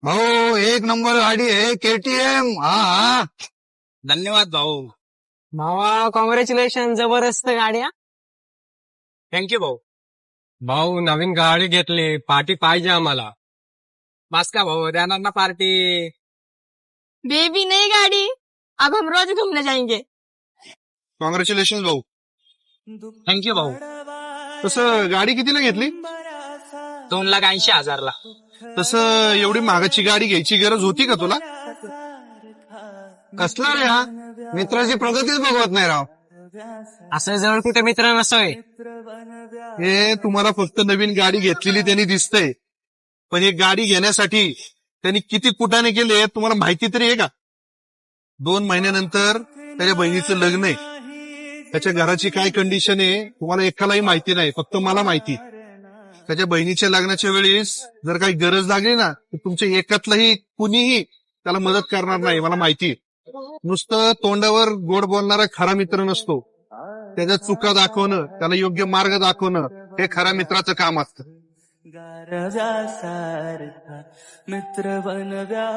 भाऊ एक नंबर गाडी आहे KTM. हा. धन्यवाद भाऊ. भावा कॉंग्रॅच्युलेशन, जबरदस्त गाड्या. थँक्यू भाऊ. भाऊ नवीन गाडी घेतली, पार्टी पाहिजे आम्हाला. बस का भाऊ, देणार ना पार्टी. बेबी नहीं गाड़ी, अब हम रोज घूमने जाएंगे. कॉंग्रॅच्युलेशन भाऊ. थँक्यू भाऊ. तसं गाडी कितीला घेतली? 2,80,000 तसं एवढी महागाची गाडी घ्यायची गरज होती का तुला? कसला रे हा? मित्राची प्रगतीच बघवत नाही राव. असं जवळ कुठे मित्र नसोय. हे तुम्हाला फक्त नवीन गाडी घेतलेली त्यांनी दिसतंय, पण एक गाडी घेण्यासाठी त्यांनी किती कुटाने केले तुम्हाला माहिती तरी आहे का? 2 महिन्यानंतर त्याच्या बहिणीचं लग्न आहे. त्याच्या घराची काय कंडिशन आहे तुम्हाला एकालाही माहिती नाही, फक्त मला माहिती. त्याच्या बहिणीच्या लग्नाच्या वेळेस जर काही गरज लागली ना तर तुमच्या एकातलाही कुणीही त्याला मदत करणार नाही, मला माहिती. नुसतं तोंडावर गोड बोलणारा खरा मित्र नसतो, त्याच्या चुका दाखवणं, त्याला योग्य मार्ग दाखवणं हे खऱ्या मित्राचं काम असतं. गारव्यासारखा मित्र बनव्या